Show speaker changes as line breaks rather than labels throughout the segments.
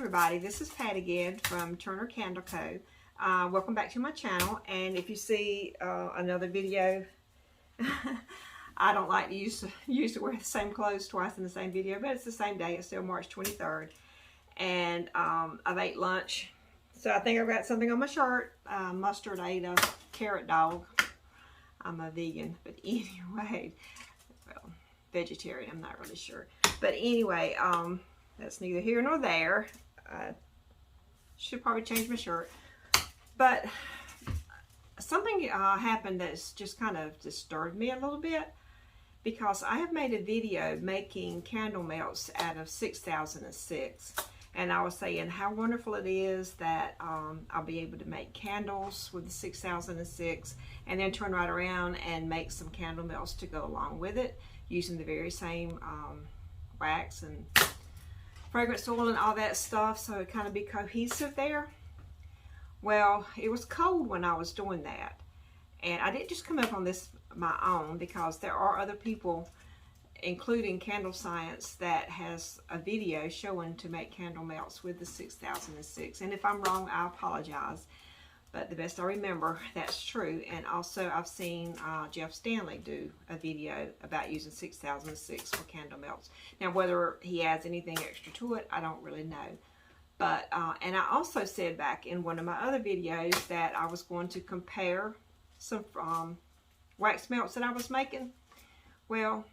everybody, this is Pat again from Turner Candle Co. Welcome back to my channel, and if you see another video, I don't like to use to wear the same clothes twice in the same video, but it's the same day. It's still March 23rd, and I've ate lunch, so I think I've got something on my shirt. Mustard ate a carrot dog. I'm a vegan, but anyway, well, vegetarian, I'm not really sure. But anyway, that's neither here nor there. Should probably change my shirt. But something happened that's just kind of disturbed me a little bit, because I have made a video making candle melts out of 6006. And I was saying how wonderful it is that I'll be able to make candles with the 6006 and then turn right around and make some candle melts to go along with it using the very same wax and fragrance oil and all that stuff, so it kind of be cohesive there. Well, it was cold when I was doing that, and I didn't just come up on this my own, because there are other people, including Candlescience, that has a video showing to make candle melts with the 6006. And if I'm wrong, I apologize, but the best I remember, that's true. And also I've seen Jeff Stanley do a video about using 6006 for candle melts. Now whether he adds anything extra to it, I don't really know. But and I also said back in one of my other videos that I was going to compare some wax melts that I was making. Well,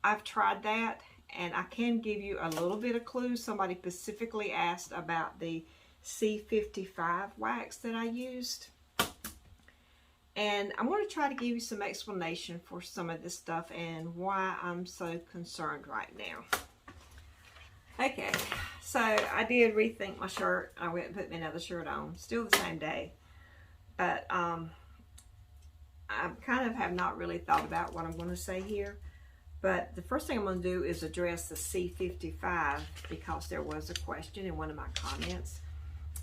I've tried that, and I can give you a little bit of clue. Somebody specifically asked about the C55 wax that I used, and I'm going to try to give you some explanation for some of this stuff and why I'm so concerned right now. Okay, so I did rethink my shirt. I went and put me another shirt on, still the same day, but I kind of have not really thought about what I'm going to say here. But the first thing I'm going to do is address the C55, because there was a question in one of my comments,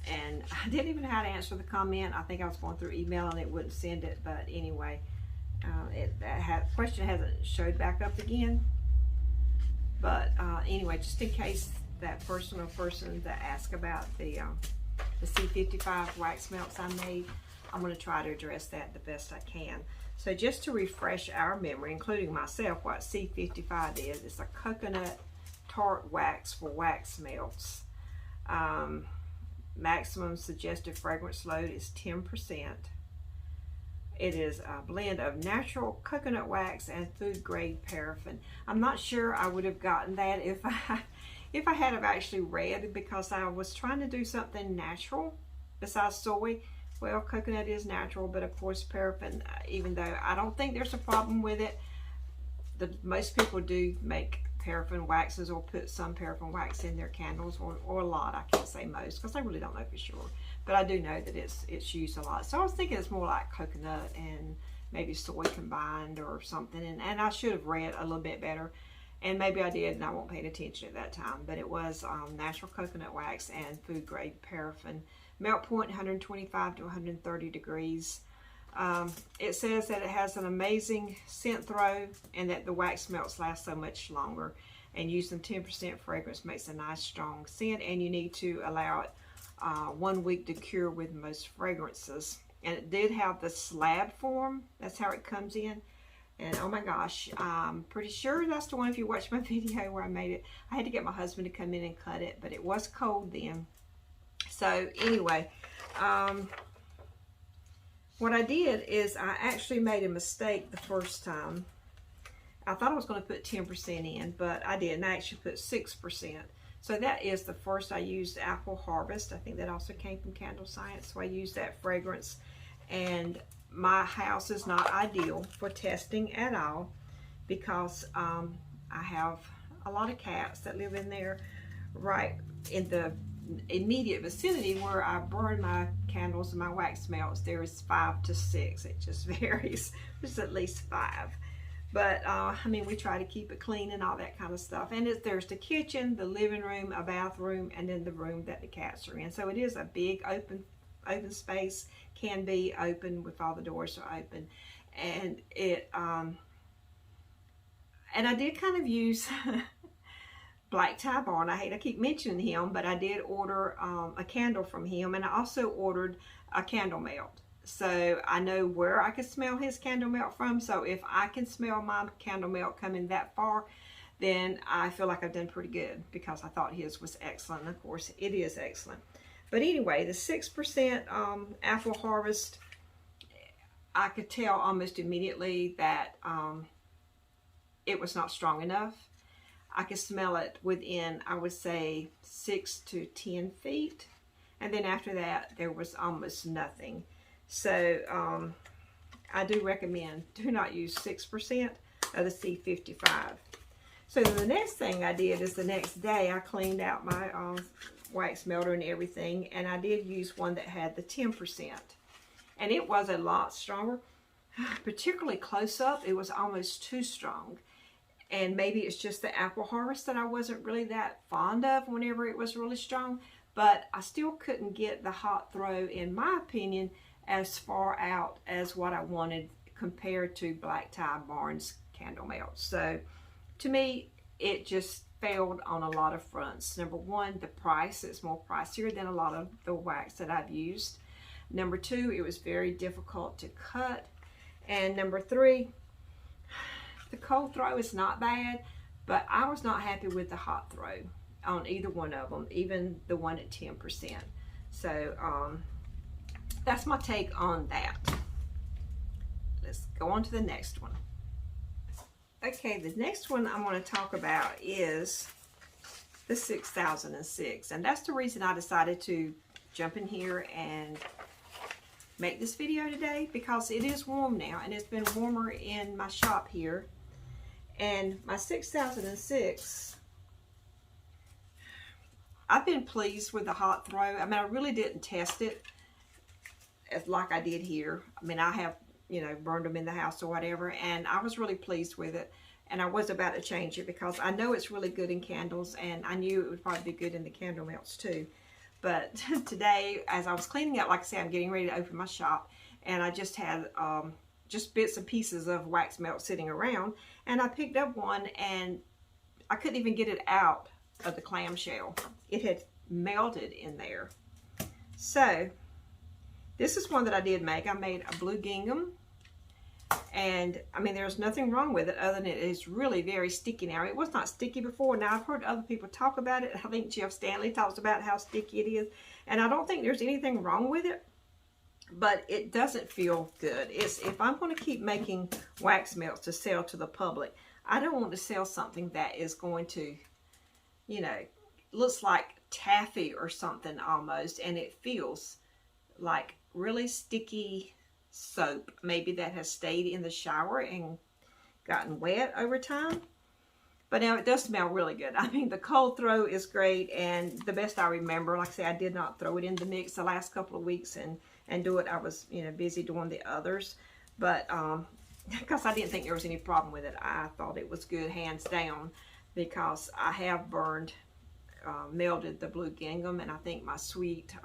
and I didn't even know how to answer the comment. I think I was going through email and it wouldn't send it, but anyway, that question hasn't showed back up again. But anyway, just in case that person that asked about the C55 wax melts I made, I'm going to try to address that the best I can. So just to refresh our memory, including myself, what C55 is, it's a coconut tart wax for wax melts. Maximum suggested fragrance load is 10%. It is a blend of natural coconut wax and food grade paraffin. I'm not sure I would have gotten that if I had have actually read, because I was trying to do something natural besides soy. Well, coconut is natural, but of course paraffin, even though I don't think there's a problem with it, most people do make paraffin waxes or put some paraffin wax in their candles, or a lot. I can't say most, because I really don't know for sure, but I do know that it's used a lot. So I was thinking it's more like coconut and maybe soy combined or something, and I should have read a little bit better, and maybe I did and I won't pay attention at that time. But it was natural coconut wax and food grade paraffin. Melt point 125 to 130 degrees. It says that it has an amazing scent throw, and that the wax melts last so much longer, and using 10% fragrance makes a nice strong scent, and you need to allow it 1 week to cure with most fragrances. And it did have the slab form. That's how it comes in. And oh my gosh, I'm pretty sure that's the one. If you watch my video where I made it, I had to get my husband to come in and cut it, but it was cold then. So anyway, what I did is I actually made a mistake the first time. I thought I was going to put 10% in, but I didn't. I actually put 6%. So that is the first. I used Apple Harvest. I think that also came from Candlescience. So I used that fragrance. And my house is not ideal for testing at all, because I have a lot of cats that live in there, right in the immediate vicinity where I burn my candles and my wax melts. There is 5 to 6. It just varies. There's at least 5. But I mean, we try to keep it clean and all that kind of stuff. And there's the kitchen, the living room, a bathroom, and then the room that the cats are in. So it is a big open space. Can be open if all the doors are open. And it and I did kind of use Black Tie Barn. I hate I keep mentioning him, but I did order a candle from him, and I also ordered a candle melt. So I know where I can smell his candle melt from. So if I can smell my candle melt coming that far, then I feel like I've done pretty good, because I thought his was excellent. And of course, it is excellent. But anyway, the 6% Apple Harvest, I could tell almost immediately that it was not strong enough. I could smell it within, I would say, 6 to 10 feet. And then after that, there was almost nothing. So I do recommend, do not use 6% of the C55. So the next thing I did is the next day I cleaned out my wax melter and everything, and I did use one that had the 10%. And it was a lot stronger, particularly close up. It was almost too strong. And maybe it's just the Apple Harvest that I wasn't really that fond of whenever it was really strong. But I still couldn't get the hot throw, in my opinion, as far out as what I wanted compared to Black Tie Barn's candle melt. So to me, it just failed on a lot of fronts. Number one, the price. It's more pricier than a lot of the wax that I've used. Number two, it was very difficult to cut. And number three, the cold throw is not bad, but I was not happy with the hot throw on either one of them, even the one at 10%. So that's my take on that. Let's go on to the next one. Okay, the next one I want to talk about is the 6006, and that's the reason I decided to jump in here and make this video today, because it is warm now, and it's been warmer in my shop here. And my 6006, I've been pleased with the hot throw. I mean, I really didn't test it as like I did here. I mean, I have, you know, burned them in the house or whatever, and I was really pleased with it. And I was about to change it because I know it's really good in candles, and I knew it would probably be good in the candle melts too. But today, as I was cleaning up, like I said, I'm getting ready to open my shop, and I just had just bits and pieces of wax melt sitting around, and I picked up one, and I couldn't even get it out of the clamshell. It had melted in there. So this is one that I did make. I made a blue gingham, and I mean, there's nothing wrong with it other than it is really very sticky now. It was not sticky before. Now, I've heard other people talk about it. I think Jeff Stanley talks about how sticky it is, and I don't think there's anything wrong with it, but it doesn't feel good. If I'm going to keep making wax melts to sell to the public, I don't want to sell something that is going to, you know, looks like taffy or something almost, and it feels like really sticky soap, maybe that has stayed in the shower and gotten wet over time. But now it does smell really good. I mean, the cold throw is great, and the best I remember, like I say, I did not throw it in the mix the last couple of weeks and do it. I was, you know, busy doing the others, but because I didn't think there was any problem with it. I thought it was good, hands down, because I have burned, melted the blue gingham, and I think my sweet,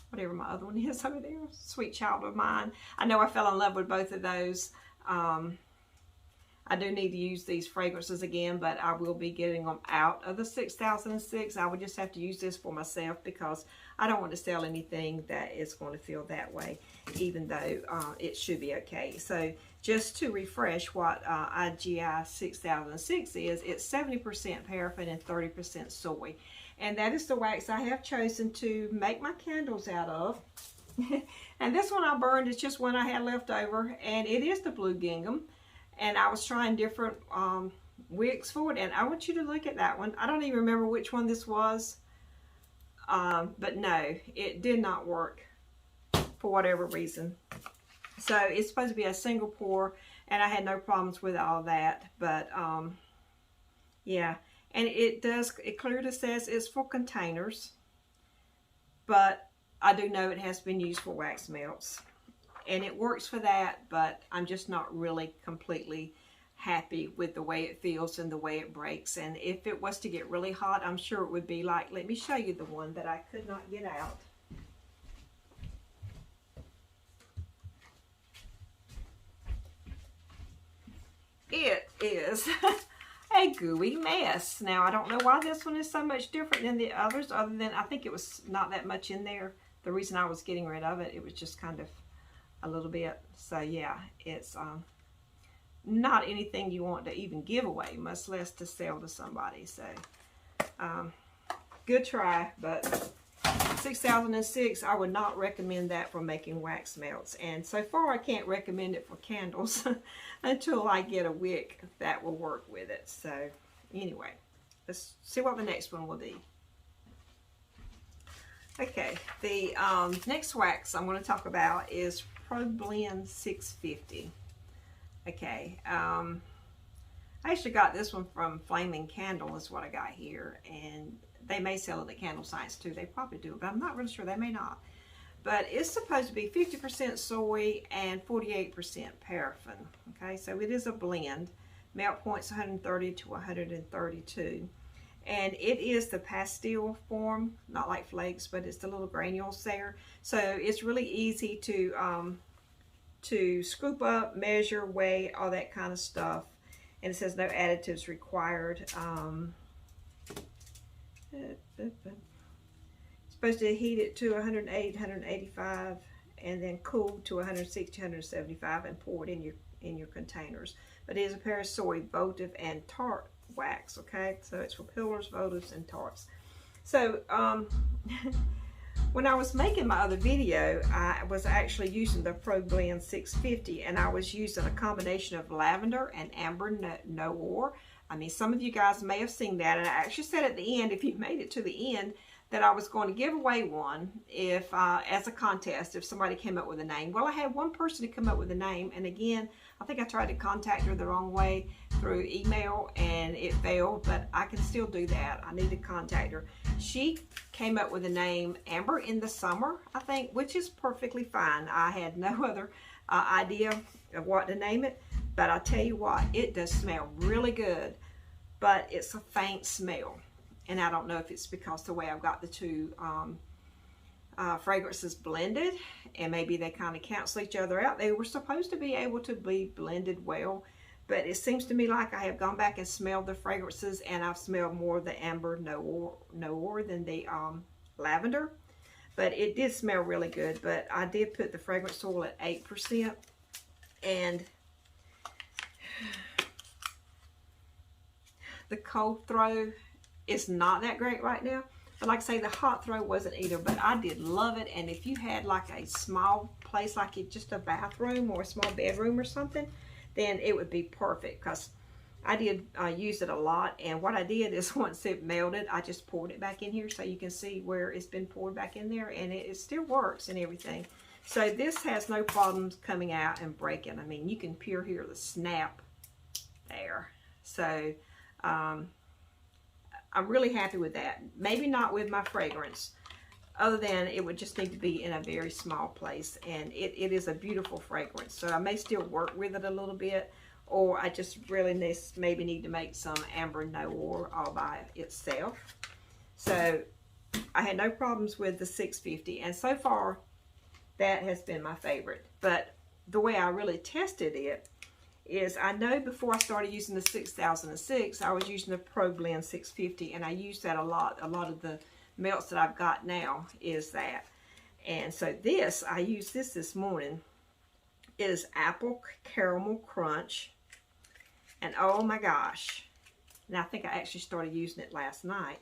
whatever my other one is over there, Sweet Child of Mine. I know I fell in love with both of those. I do need to use these fragrances again, but I will be getting them out of the 6006. I would just have to use this for myself because I don't want to sell anything that is going to feel that way, even though it should be okay. So just to refresh what IGI 6006 is, it's 70% paraffin and 30% soy. And that is the wax I have chosen to make my candles out of. And this one I burned is just one I had left over, and it is the blue gingham. And I was trying different wicks for it, and I want you to look at that one. I don't even remember which one this was, but no, it did not work for whatever reason. So it's supposed to be a single pour, and I had no problems with all that. But yeah, and it clearly says it's for containers, but I do know it has been used for wax melts. And it works for that, but I'm just not really completely happy with the way it feels and the way it breaks. And if it was to get really hot, I'm sure it would be like, let me show you the one that I could not get out. It is a a gooey mess. Now, I don't know why this one is so much different than the others, other than I think it was not that much in there. The reason I was getting rid of it, it was just kind of a little bit. So yeah, it's not anything you want to even give away, much less to sell to somebody. So good try, but 6006, I would not recommend that for making wax melts. And so far, I can't recommend it for candles until I get a wick that will work with it. So anyway, let's see what the next one will be. Okay, the next wax I'm going to talk about is Problend 650. Okay, I actually got this one from Flaming Candle is what I got here, and they may sell it at Candlescience too. They probably do, but I'm not really sure. They may not. But it's supposed to be 50% soy and 48% paraffin. Okay, so it is a blend. Melt point's 130 to 132. And it is the pastille form, not like flakes, but it's the little granules there. So it's really easy to scoop up, measure, weigh, all that kind of stuff. And it says no additives required. Supposed to heat it to 108, 185, and then cool to 160, 175, and pour it in your containers. But it is a pair of soy, votive, and tart wax. Okay, so it's for pillars, votives, and tarts. So when I was making my other video, I was actually using the Problend 650, and I was using a combination of lavender and amber noir. I mean, some of you guys may have seen that, and I actually said at the end, if you made it to the end, that I was going to give away one if as a contest if somebody came up with a name. Well, I had one person to come up with a name, and again, I think I tried to contact her the wrong way through email, and it failed, but I can still do that. I need to contact her. She came up with a name, Amber in the Summer, I think, which is perfectly fine. I had no other idea of what to name it, but I tell you what, it does smell really good, but it's a faint smell. And I don't know if it's because the way I've got the two fragrances blended, and maybe they kind of cancel each other out. They were supposed to be able to be blended well, but it seems to me like I have gone back and smelled the fragrances, and I've smelled more of the amber noir than the lavender. But it did smell really good. But I did put the fragrance oil at 8%, and the cold throw is not that great right now. But like I say, the hot throw wasn't either, but I did love it. And if you had like a small place, like just a bathroom or a small bedroom or something, then it would be perfect, because I did use it a lot. And what I did is once it melted, I just poured it back in here so you can see where it's been poured back in there, and it still works and everything. So this has no problems coming out and breaking. I mean, you can hear the snap there. So I'm really happy with that. Maybe not with my fragrance, other than it would just need to be in a very small place. And it is a beautiful fragrance. So I may still work with it a little bit, or I just really maybe need to make some amber noir all by itself. So I had no problems with the 650, and so far that has been my favorite. But the way I really tested it is, I know before I started using the 6006, I was using the Problend 650, and I used that a lot. A lot of the melts that I've got now is that. And so this, I used this morning, is Apple Caramel Crunch. And oh my gosh. And I think I actually started using it last night.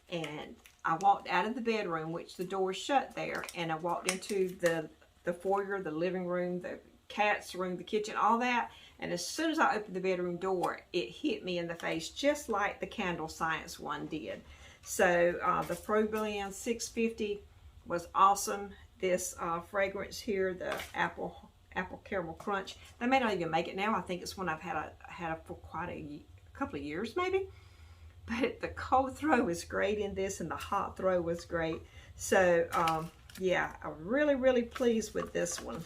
And I walked out of the bedroom, which the door is shut there, and I walked into the foyer, the living room, the cat's room, the kitchen, all that. And as soon as I opened the bedroom door, it hit me in the face, just like the Candlescience one did. So the Problend 650 was awesome. This fragrance here, the Apple Caramel Crunch, they may not even make it now. I think it's one I've had for quite a couple of years maybe. But the cold throw was great in this, and the hot throw was great. So yeah, I'm really pleased with this one.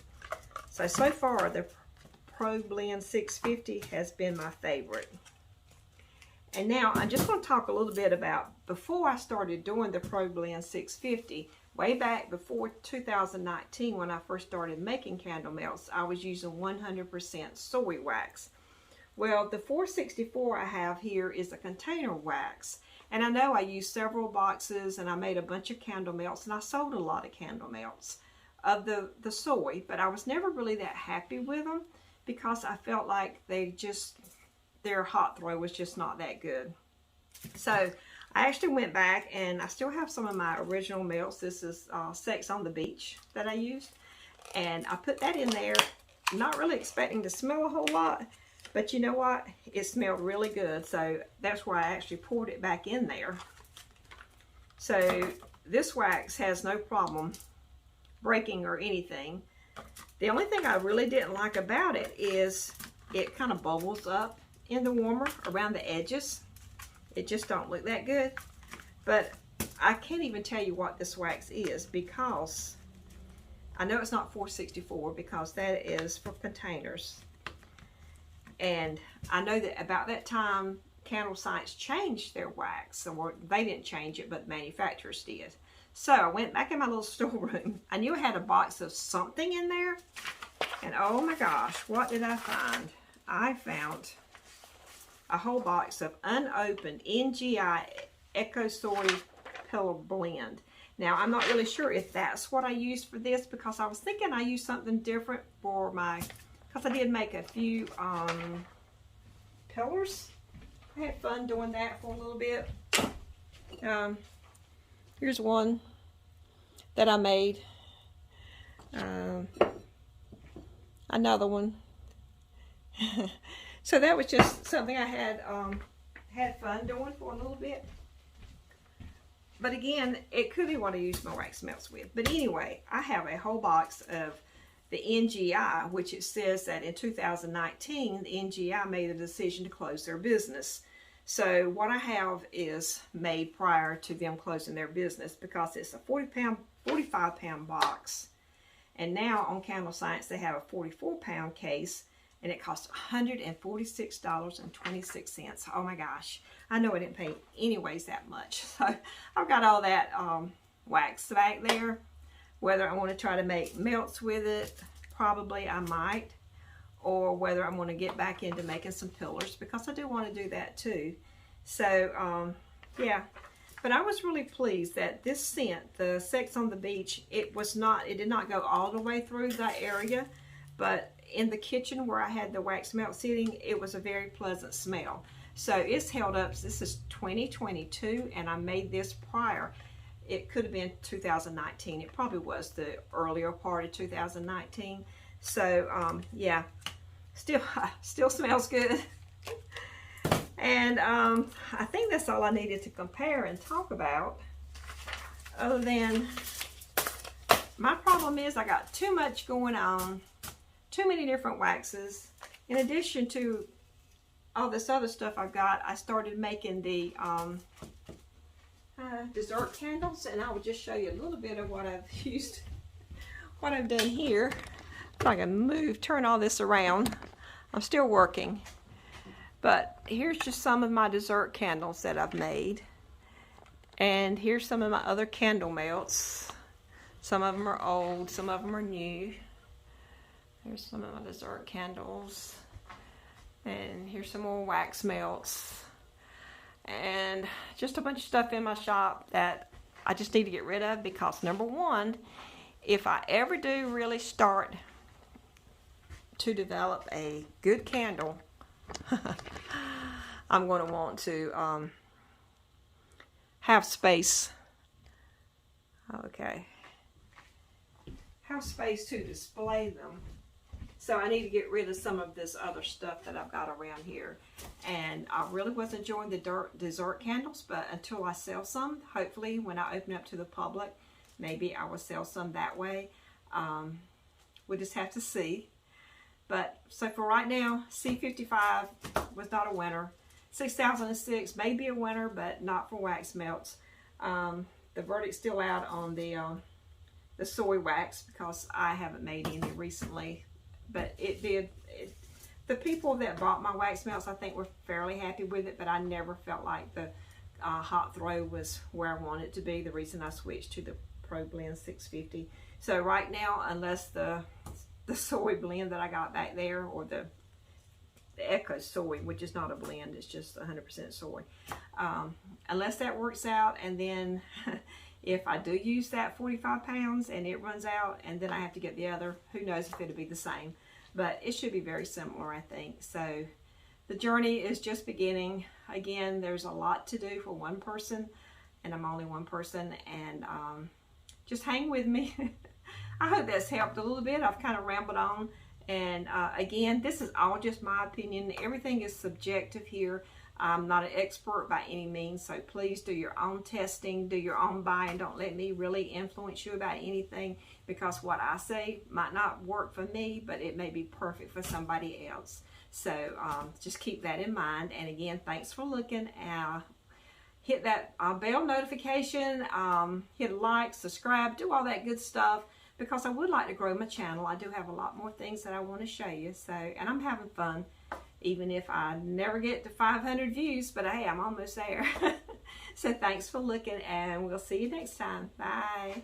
So far the Problend 650 has been my favorite. And now I'm just going to talk a little bit about, before I started doing the Problend 650, way back before 2019 when I first started making candle melts, I was using 100% soy wax. Well, the 464 I have here is a container wax. And I know I used several boxes and I made a bunch of candle melts, and I sold a lot of candle melts of the soy, but I was never really that happy with them because I felt like their hot throw was just not that good. So I actually went back and I still have some of my original melts. This is Sex on the Beach that I used. And I put that in there, not really expecting to smell a whole lot, but you know what? It smelled really good. So that's why I actually poured it back in there. So this wax has no problem breaking or anything. The only thing I really didn't like about it is it kind of bubbles up in the warmer around the edges. It just don't look that good. But I can't even tell you what this wax is because I know it's not 464 because that is for containers. And I know that about that time Candlescience changed their wax. Or they didn't change it, but the manufacturers did. So I went back in my little storeroom. I knew I had a box of something in there. And oh my gosh, what did I find? I found a whole box of unopened NGI Eco Soy Pillow Blend. Now, I'm not really sure if that's what I used for this because I was thinking I used something different for my, because I did make a few pillars. I had fun doing that for a little bit. Here's one that I made. Another one. So that was just something I had fun doing for a little bit. But again, it could be what I used my wax melts with. But anyway, I have a whole box of the NGI, which it says that in 2019, the NGI made a decision to close their business. So what I have is made prior to them closing their business because it's a 45-pound box. And now on Candlescience, they have a 44-pound case, and it costs $146.26. Oh my gosh. I know I didn't pay anyways that much. So I've got all that wax back there. Whether I want to try to make melts with it, probably I might. Or whether I'm going to get back into making some pillars because I do want to do that too. So yeah, but I was really pleased that this scent, the Sex on the Beach, it did not go all the way through that area, but in the kitchen where I had the wax melt sitting, it was a very pleasant smell. So it's held up. This is 2022 and I made this prior. It could have been 2019. It probably was the earlier part of 2019. So yeah, still smells good. And I think that's all I needed to compare and talk about. Other than, my problem is I got too much going on, too many different waxes. In addition to all this other stuff I've got, I started making the dessert candles, and I will just show you a little bit of what I've used, what I've done here. If I can turn all this around. I'm still working. But here's just some of my dessert candles that I've made. And here's some of my other candle melts. Some of them are old, some of them are new. Here's some of my dessert candles. And here's some more wax melts. And just a bunch of stuff in my shop that I just need to get rid of because number one, if I ever do really start to develop a good candle, I'm going to want to have space. Okay. Have space to display them. So I need to get rid of some of this other stuff that I've got around here. And I really was enjoying the dessert candles, but until I sell some, hopefully when I open up to the public, maybe I will sell some that way. We'll just have to see. But so for right now, C55 was not a winner. 6006 may be a winner, but not for wax melts. The verdict's still out on the soy wax because I haven't made any recently. But the people that bought my wax melts, I think, were fairly happy with it, but I never felt like the hot throw was where I wanted it to be. The reason I switched to the Problend 650. So right now, unless the soy blend that I got back there, or the Echo soy, which is not a blend, it's just 100% soy. Unless that works out, and then if I do use that 45 pounds and it runs out and then I have to get the other, who knows if it'll be the same. But it should be very similar, I think. So the journey is just beginning. Again, there's a lot to do for one person, and I'm only one person, and just hang with me. I hope that's helped a little bit. I've kind of rambled on, and again, this is all just my opinion. Everything is subjective here. I'm not an expert by any means, so please do your own testing, do your own buying. Don't let me really influence you about anything, because what I say might not work for me, but it may be perfect for somebody else. So just keep that in mind. And again, thanks for looking. Hit that bell notification, hit a like, subscribe, do all that good stuff, because I would like to grow my channel. I do have a lot more things that I want to show you. So, and I'm having fun, even if I never get to 500 views, but hey, I'm almost there. So thanks for looking, and we'll see you next time. Bye.